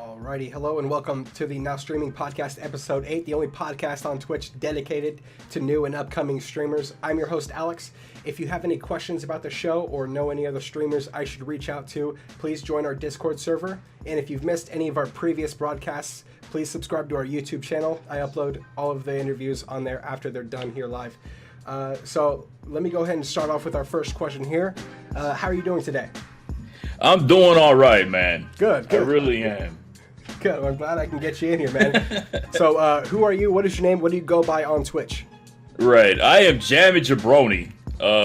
Alrighty, hello and welcome to the Now Streaming Podcast Episode 8, the only podcast on Twitch dedicated to new and upcoming streamers. I'm your host, Alex. If you have any questions about the show or know any other streamers I should reach out to, please join our Discord server. And if you've missed any of our previous broadcasts, please subscribe to our YouTube channel. I upload all of the interviews on there after they're done here live. So let me go ahead and start off with our first question here. How are you doing today? I'm doing all right, man. Good. I really am. Good. Well, I'm glad I can get you in here, man. So, who are you? What is your name? What do you go by on Twitch? Right. I am Jamminjabroni.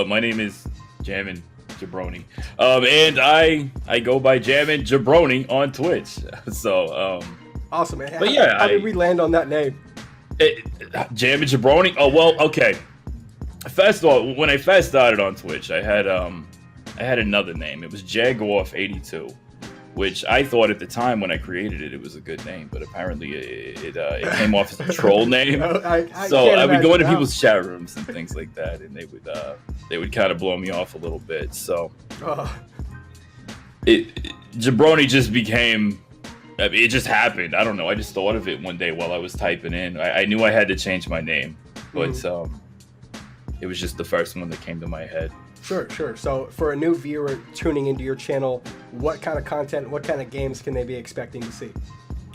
My name is Jamminjabroni. And I go by Jamminjabroni on Twitch. So, awesome, man. But yeah, how did we land on that name? Jamminjabroni? Oh, well, okay. First of all, when I first started on Twitch, I had another name. It was Jagoff82. Which I thought at the time when I created it, it was a good name, but apparently it came off as a troll name. So I would go into people's chat rooms and things like that, and they would kind of blow me off a little bit. So Jabroni just became, it just happened. I don't know. I just thought of it one day while I was typing in. I knew I had to change my name, but it was just the first one that came to my head. Sure. So for a new viewer tuning into your channel, what kind of content, what kind of games can they be expecting to see?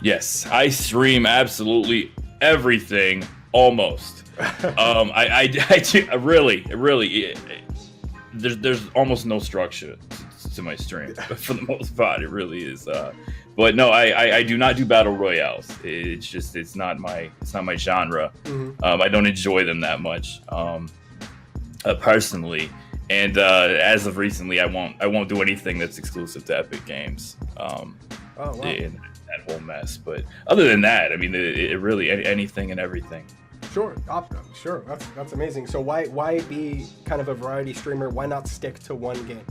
Yes, I stream absolutely everything, almost. I really, there's almost no structure to my stream. For the most part, it really is. But no, I do not do battle royales. It's not my genre. I don't enjoy them that much, personally. And as of recently, I won't do anything that's exclusive to Epic Games. In that whole mess. But other than that, I mean, it really anything and everything. Sure. That's amazing. So why be kind of a variety streamer? Why not stick to one game?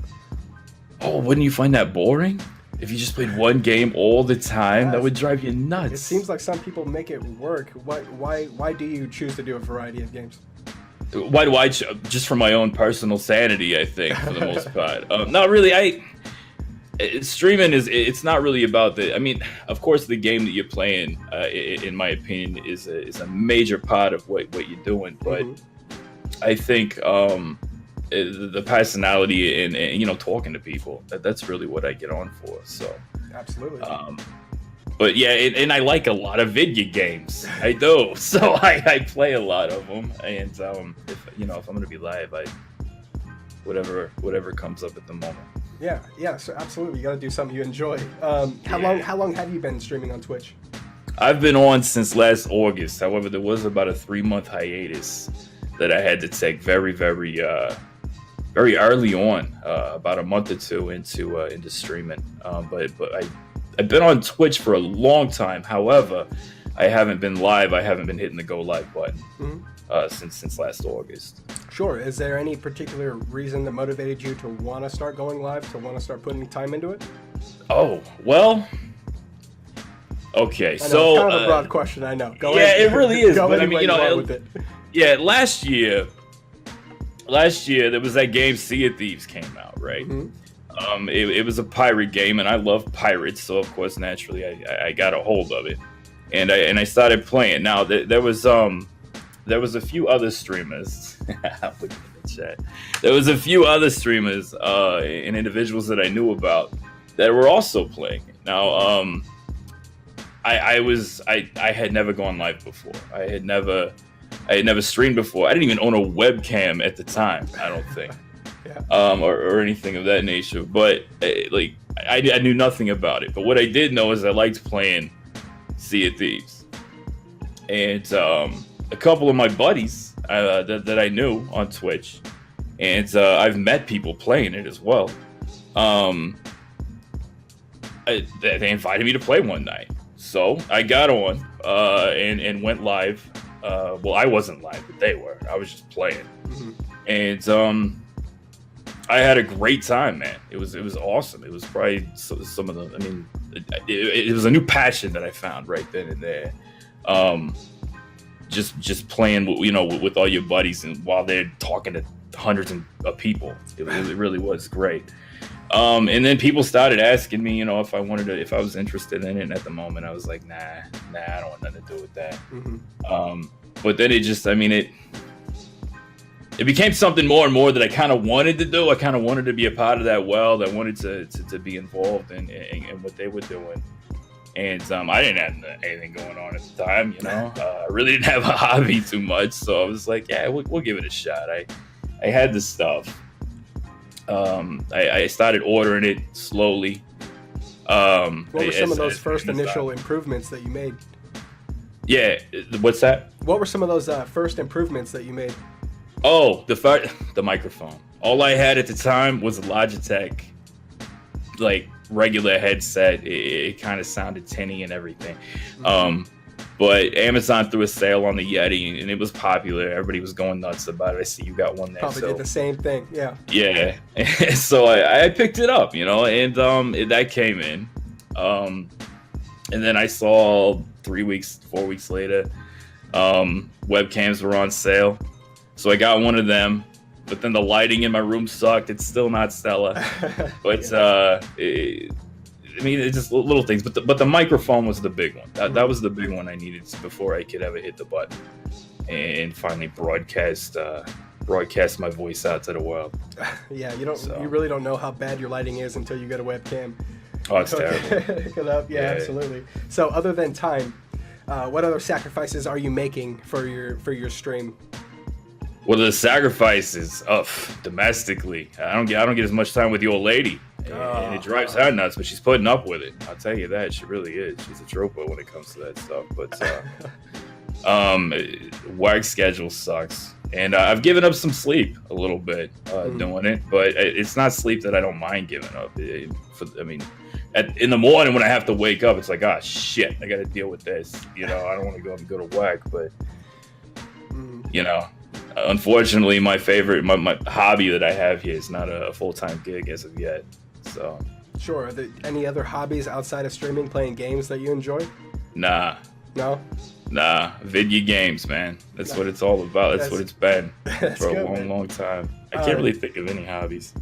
Oh, wouldn't you find that boring? If you just played one game all the time, that would drive you nuts. It seems like some people make it work. Why do you choose to do a variety of games? Why do I just for my own personal sanity? I think for the most part. Not really. Streaming it's not really about the. I mean, of course, the game that you're playing, in my opinion, is a major part of what you're doing. But I think the personality and talking to people that's really what I get on for. So absolutely. But yeah, and I like a lot of video games. I do, so I play a lot of them. And if I'm gonna be live, whatever comes up at the moment. Yeah. So absolutely, you gotta do something you enjoy. How long have you been streaming on Twitch? I've been on since last August. However, there was about a 3-month hiatus that I had to take very early on, about a month or two into streaming. But I've been on Twitch for a long time. However, I haven't been live. I haven't been hitting the go live button since last August. Sure. Is there any particular reason that motivated you to want to start going live, to want to start putting time into it? Oh, well, okay. I know, so it's kind of a broad question. I know. Go yeah, ahead. it really is. Go But I anywhere mean, you want with it. Yeah, last year there was that game Sea of Thieves came out, right? It was a pirate game, and I love pirates, so of course, naturally, I got a hold of it, and I started playing. Now there was a few other streamers. Look at the chat. There was a few other streamers and individuals that I knew about that were also playing it. Now, I had never gone live before. I had never streamed before. I didn't even own a webcam at the time, I don't think. Or anything of that nature. But I knew nothing about it. But what I did know is I liked playing Sea of Thieves. And a couple of my buddies that I knew on Twitch, and I've met people playing it as well. They invited me to play one night. So I got on and went live. Well, I wasn't live, but they were. I was just playing. And I had a great time, man. It was awesome. It was probably some of the. I mean, it was a new passion that I found right then and there. Just playing, with all your buddies, and while they're talking to hundreds of people, it really was great. And then people started asking me, if I was interested in it. And at the moment, I was like, nah, I don't want nothing to do with that. Mm-hmm. But then it became something more and more that I kind of wanted to do. I kind of wanted to be a part of that world. I wanted to be involved in what they were doing. And I didn't have anything going on at the time, I really didn't have a hobby too much. So I was like, yeah, we'll give it a shot. I had the stuff. I started ordering it slowly. What were some of those first initial improvements that you made? Yeah, what's that? What were some of those first improvements that you made? Oh, the microphone. All I had at the time was a Logitech, like regular headset. It kind of sounded tinny and everything. But Amazon threw a sale on the Yeti, and it was popular. Everybody was going nuts about it. I see you got one there. Probably did the same thing. Yeah. Yeah. So I picked it up, and that came in. And then I saw 4 weeks later, webcams were on sale. So I got one of them, but then the lighting in my room sucked. It's still not stellar, but it's just little things. But the microphone was the big one. That was the big one I needed before I could ever hit the button and finally broadcast my voice out to the world. Yeah, you really don't know how bad your lighting is until you get a webcam. Oh, it's terrible. Pick it up. Yeah, absolutely. So other than time, what other sacrifices are you making for your stream? Well, the sacrifices domestically. I don't get as much time with the old lady, and it drives her nuts. But she's putting up with it. I'll tell you that. She really is. She's a trooper when it comes to that stuff. But work schedule sucks, and I've given up some sleep a little bit doing it. But it's not sleep that I don't mind giving up. In the morning when I have to wake up, it's like, oh shit, I got to deal with this. I don't want to go to work, but unfortunately, my hobby that I have here is not a full-time gig as of yet. So, sure. Are there any other hobbies outside of streaming, playing games that you enjoy? Nah. No? Nah. Video games, man. That's what it's all about. That's what it's been for a long time. I can't really think of any hobbies.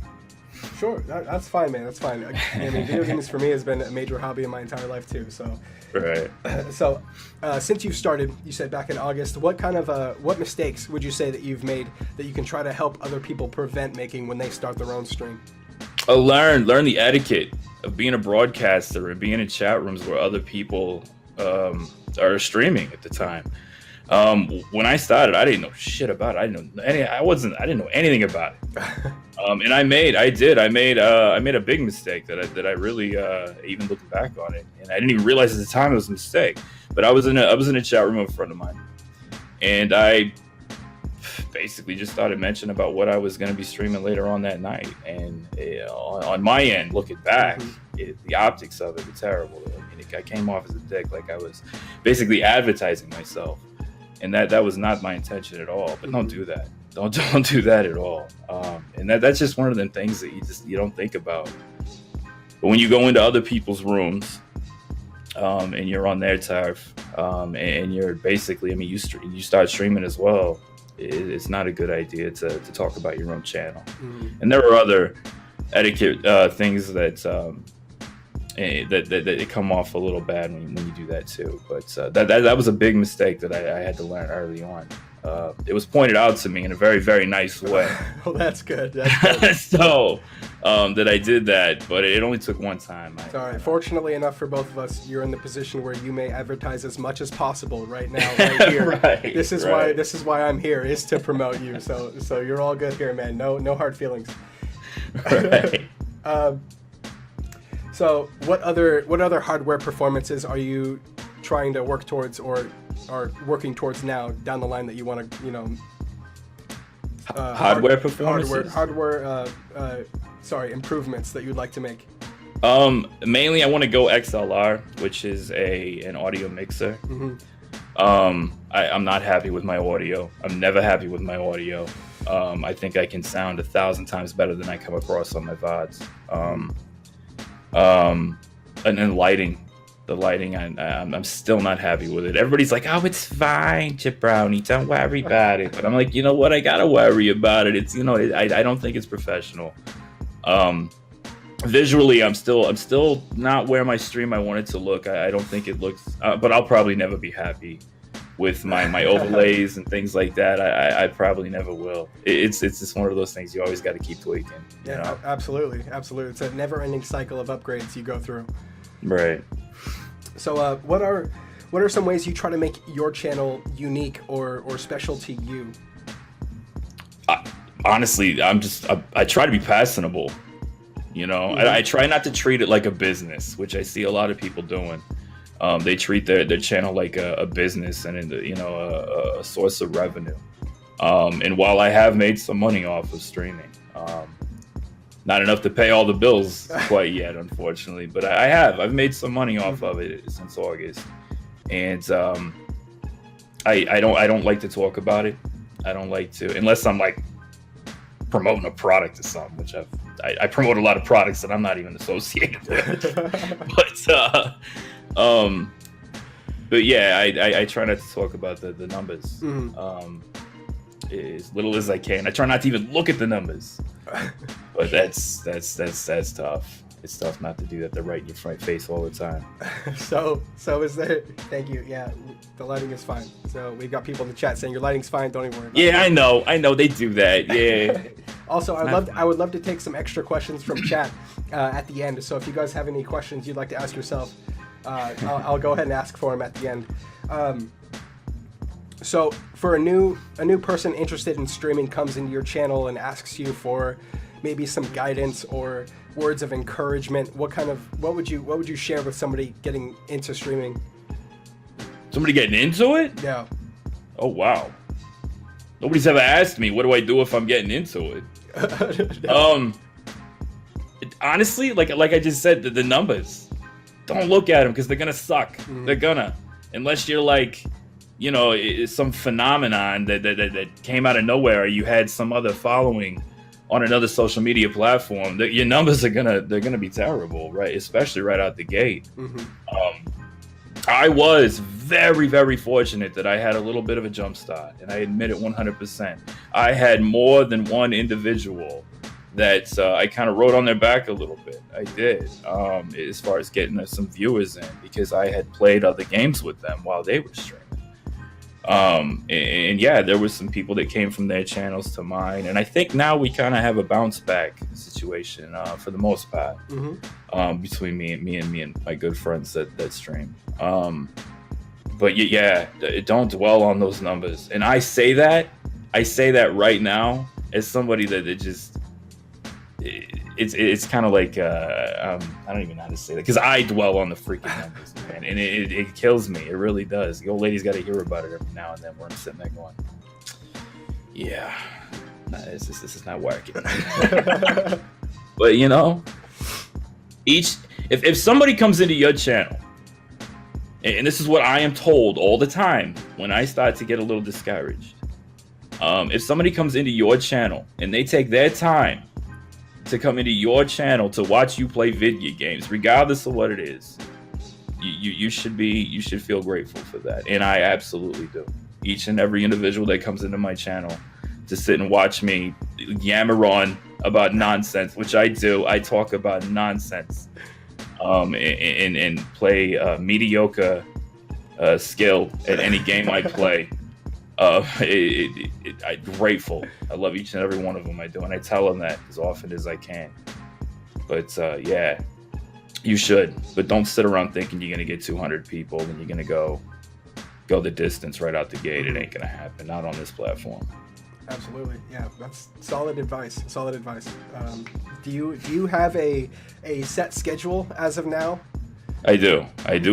Sure, that's fine, man. That's fine. Video games for me has been a major hobby in my entire life too. So, right. So, since you started, you said back in August, what mistakes would you say that you've made that you can try to help other people prevent making when they start their own stream? Learn the etiquette of being a broadcaster and being in chat rooms where other people are streaming at the time. When I started, I didn't know shit about it. I didn't know anything about it. And I made a big mistake that I really, even looking back on it, and I didn't even realize at the time it was a mistake. But I was in a chat room with a friend of mine, and I basically just started mentioning about what I was going to be streaming later on that night. And on my end, looking back, the optics of it were terrible. I came off as a dick, like I was basically advertising myself. And that was not my intention at all. But don't do that. Don't do that at all. And that's just one of them things that you don't think about. But when you go into other people's rooms, and you're on their turf, and you're basically, you start streaming as well. It's not a good idea to talk about your own channel. And there are other etiquette things that come off a little bad when you do that too. But that was a big mistake that I had to learn early on. It was pointed out to me in a very, very nice way. Well, that's good. That's good. So that I did that, but it only took one time. It's all right. Fortunately enough for both of us, you're in the position where you may advertise as much as possible right now, right here. Right, this is why I'm here, is to promote you. So you're all good here, man. No hard feelings. Right. So what other hardware performances are you trying to work towards or are working towards now down the line that you want to, hardware performances? Hardware improvements that you'd like to make? Mainly I want to go XLR, which is an audio mixer. I'm not happy with my audio. I'm never happy with my audio. I think I can sound 1,000 times better than I come across on my VODs. And then lighting. The lighting, I'm still not happy with it. Everybody's like, oh, it's fine, Jabroni, don't worry about it. But I'm like, you know what? I gotta worry about it. It's, I don't think it's professional. visually, I'm still not where my stream I want it to look. I don't think it looks, but I'll probably never be happy with my overlays and things like that. I probably never will. It's just one of those things you always got to keep tweaking. You know? Absolutely. It's a never-ending cycle of upgrades you go through. Right. So, what are some ways you try to make your channel unique or special to you? Honestly, I try to be personable. You know, I try not to treat it like a business, which I see a lot of people doing. They treat their channel like a business and a source of revenue. And while I have made some money off of streaming, not enough to pay all the bills quite yet, unfortunately, but I've made some money off of it since August. And I don't like to talk about it. I don't like to, unless I'm like promoting a product or something, which I promote a lot of products that I'm not even associated with. But yeah, I try not to talk about the numbers as little as I can. I try not to even look at the numbers, but that's tough. It's tough not to do that. They're right in your face all the time. So is there? Thank you. Yeah, the lighting is fine. So we've got people in the chat saying your lighting's fine. Don't even worry about it. Yeah, I know they do that. Yeah. Also, I would love to take some extra questions from chat at the end. So if you guys have any questions you'd like to ask yourself, I'll go ahead and ask for them at the end. So for a new person interested in streaming comes into your channel and asks you for maybe some guidance or words of encouragement, what would you share with somebody getting into streaming? Somebody getting into it? Yeah. Oh wow. Nobody's ever asked me, what do I do if I'm getting into it? Honestly, like I just said, the numbers. Don't look at them because they're gonna suck. They're gonna, unless you're like, you know, it's some phenomenon that came out of nowhere, or you had some other following on another social media platform. Your numbers they're gonna be terrible, right? Especially right out the gate. I was very, very fortunate that I had a little bit of a jump start, and I admit it 100%. I had more than one individual that I kind of rode on their back a little bit. I did, as far as getting some viewers in, because I had played other games with them while they were streaming. And yeah, there was some people that came from their channels to mine, and I think now we kind of have a bounce back situation for the most part, between me and my good friends that stream. But yeah, don't dwell on those numbers. And I say that right now as somebody that it's kind of like I don't even know how to say that, because I dwell on the freaking numbers, man, and it kills me. It really does. The old lady's got to hear about it every now and then, where I'm sitting there going, yeah, this is not working. But you know, if somebody comes into your channel, and this is what I am told all the time when I start to get a little discouraged, if somebody comes into your channel and they take their time to come into your channel to watch you play video games, regardless of what it is, you should feel grateful for that. And I absolutely do. Each and every individual that comes into my channel to sit and watch me yammer on about nonsense, which I do. I talk about nonsense, and play mediocre skill at any game I play. I'm grateful. I love each and every one of them I do, and I tell them that as often as I can. But yeah, you should. But don't sit around thinking you're gonna get 200 people and you're gonna go the distance right out the gate. It ain't gonna happen. Not on this platform. Absolutely, yeah. That's solid advice. Do you have a set schedule as of now? I do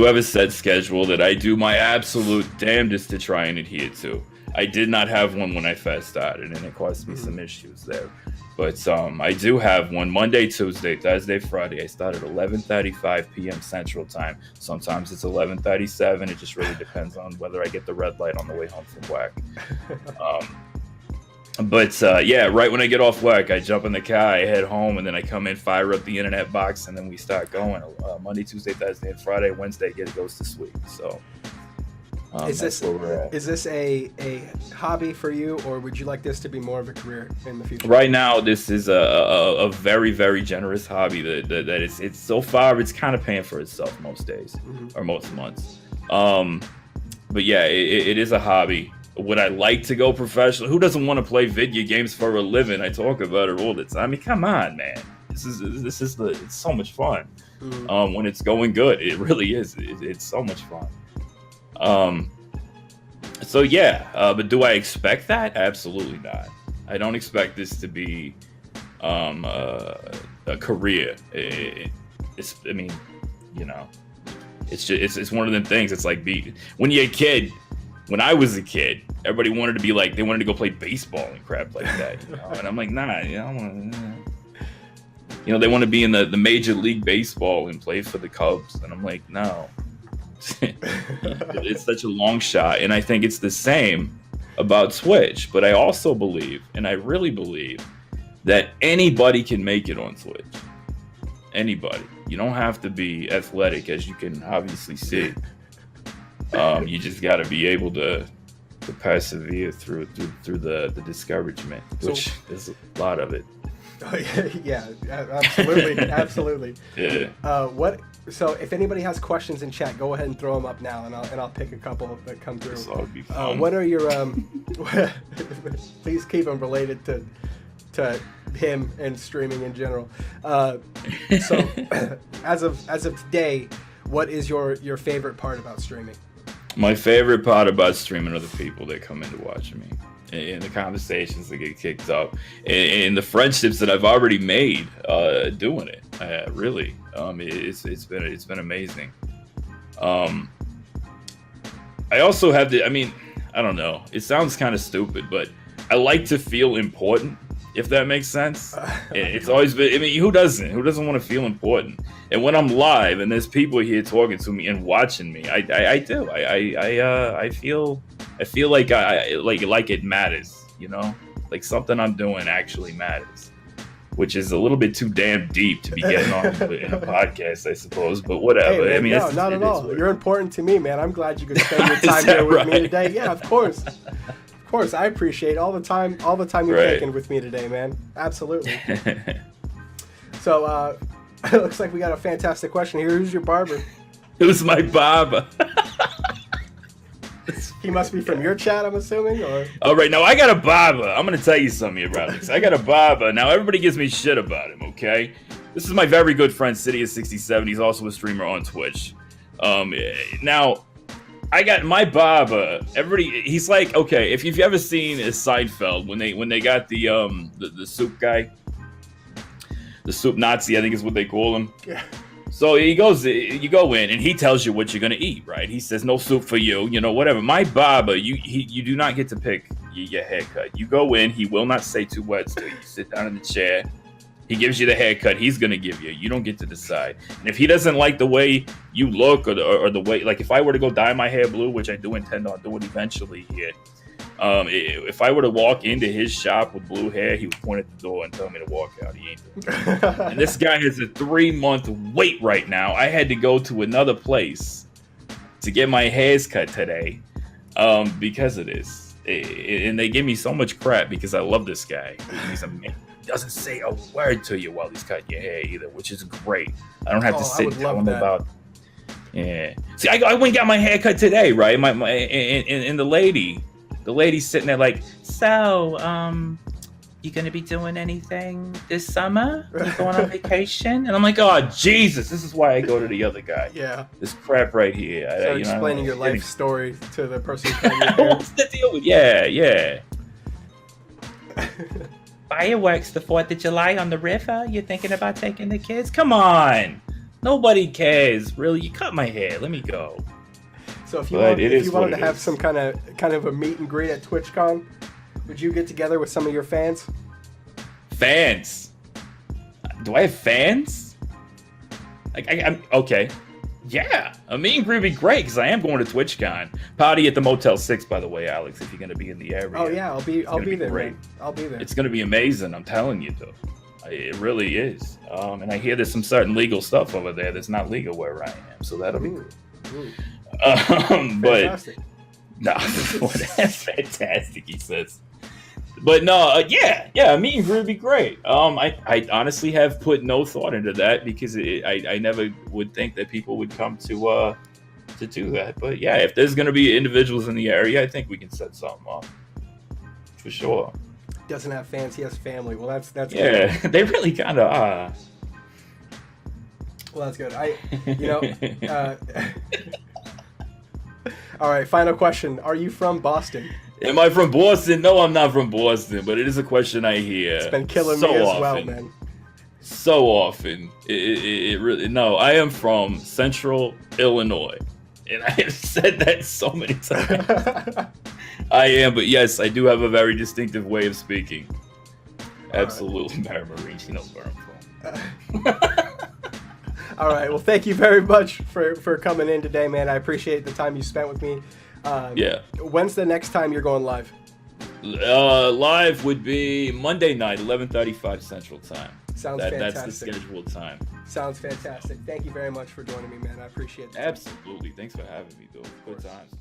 have a set schedule that I do my absolute damnedest to try and adhere to. I did not have one when I first started, and it caused me some issues there. But I do have one Monday, Tuesday, Thursday, Friday. I start at 11:35 p.m. Central Time. Sometimes it's 11:37. It just really depends on whether I get the red light on the way home from work. But yeah, right when I get off work, I jump in the car, I head home, and then I come in, fire up the internet box, and then we start going. Monday, Tuesday, Thursday, and Friday. Wednesday, it goes to sleep. So Is this a hobby for you, or would you like this to be more of a career in the future? Right now, this is a very, very generous hobby that it's so far it's kind of paying for itself most days or most months. But yeah, it is a hobby. Would I like to go professional? Who doesn't want to play video games for a living? I talk about it all the time. I mean, come on, man. It's so much fun. When it's going good, it really is. It's so much fun. So yeah, but do I expect that? Absolutely not. I don't expect this to be a career. It's one of them things. It's like when you're a kid. When I was a kid, everybody wanted to be like, they wanted to go play baseball and crap like that. And I'm like, nah, they want to be in the Major League Baseball and play for the Cubs. And I'm like, no. It's such a long shot. And I think it's the same about Twitch. But I also believe, and I really believe, that anybody can make it on Twitch. Anybody. You don't have to be athletic, as you can obviously see. You just got to be able to persevere through the discouragement, which there's a lot of it. Oh, yeah, absolutely. Yeah. So if anybody has questions in chat, go ahead and throw them up now, and I'll pick a couple that come through. This ought be fun. What are your please keep them related to him and streaming in general. So as of today, what is your favorite part about streaming? My favorite part about streaming are the people that come in to watch me, and the conversations that get kicked up, and the friendships that I've already made doing it. Really, it's been amazing. I also have I don't know. It sounds kind of stupid, but I like to feel important. If that makes sense. It's always been, who doesn't want to feel important? And when I'm live and there's people here talking to me and watching me, I do. I feel like like it matters, like something I'm doing actually matters, which is a little bit too damn deep to be getting on in a podcast, I suppose, but whatever. Hey, man, not at all. You're important to me, man. I'm glad you could spend your time here with me today. Yeah, of course. Of course, I appreciate all the time you're taking with me today, man. Absolutely. So, it looks like we got a fantastic question here. Who's your barber? Who's my barber? He must be from your chat, I'm assuming, or? All right, now I got a barber. I'm gonna tell you something here, Alex. I got a barber. Now everybody gives me shit about him. Okay, this is my very good friend Cydia67. He's also a streamer on Twitch. Now. I got my barber. He's like, okay, if you've ever seen Seinfeld when they got the soup guy, the soup Nazi, I think is what they call him. Yeah. So you go in and he tells you what you're gonna eat, right? He says no soup for you, whatever. My barber, you do not get to pick your haircut. You go in, he will not say two words to you. You sit down in the chair. He gives you the haircut he's going to give you. You don't get to decide. And if he doesn't like the way you look or the way, like if I were to go dye my hair blue, which I do intend on doing eventually here, if I were to walk into his shop with blue hair, he would point at the door and tell me to walk out. He ain't doing it. And this guy has a 3-month wait right now. I had to go to another place to get my hairs cut today because of this. And they give me so much crap because I love this guy. He's amazing. Doesn't say a word to you while he's cutting your hair either, which is great. I don't have to sit and tell him about. Yeah. See, I went and got my hair cut today, right? And the lady's sitting there like, so, you gonna be doing anything this summer? You going on vacation? And I'm like, oh Jesus, this is why I go to the other guy. Yeah. This crap right here. So explaining your life story to the person cutting your hair. What's the deal with? Yeah. Fireworks the 4th of July on the river. You're thinking about taking the kids? Come on. Nobody cares. Really, you cut my hair. Let me go. So if you wanted to have some kind of a meet and greet at TwitchCon, would you get together with some of your fans? Fans? Do I have fans? I'm okay. Yeah, a meet and greet would be great because I am going to TwitchCon. Party at the Motel 6, by the way, Alex, if you're going to be in the area. Oh, yeah, I'll be there, great. Man. I'll be there. It's going to be amazing, I'm telling you, though. It really is. And I hear there's some certain legal stuff over there that's not legal where I am, so that'll be good. Fantastic. No, that's fantastic. He says. But no, yeah, a meet and greet would be great. I honestly have put no thought into that because I never would think that people would come to do that. But yeah, if there's gonna be individuals in the area, I think we can set something up for sure. Doesn't have fans, he has family. Well, that's yeah, good. They really kind of are. Well, that's good. All right, final question. Are you from Boston? Am I from Boston? No, I'm not from Boston, but it is a question I hear. It's been killing me as well, man. So often. It really, no, I am from Central Illinois. And I have said that so many times. I am, but yes, I do have a very distinctive way of speaking. Absolutely. Mary Marie, she knows where I'm from. All right, well, thank you very much for coming in today, man. I appreciate the time you spent with me. Yeah. When's the next time you're going live? Live would be Monday night, 11:35 Central Time. Sounds fantastic. That's the scheduled time. Sounds fantastic. Thank you very much for joining me, man. I appreciate it. Absolutely. Thanks for having me, though. Good times.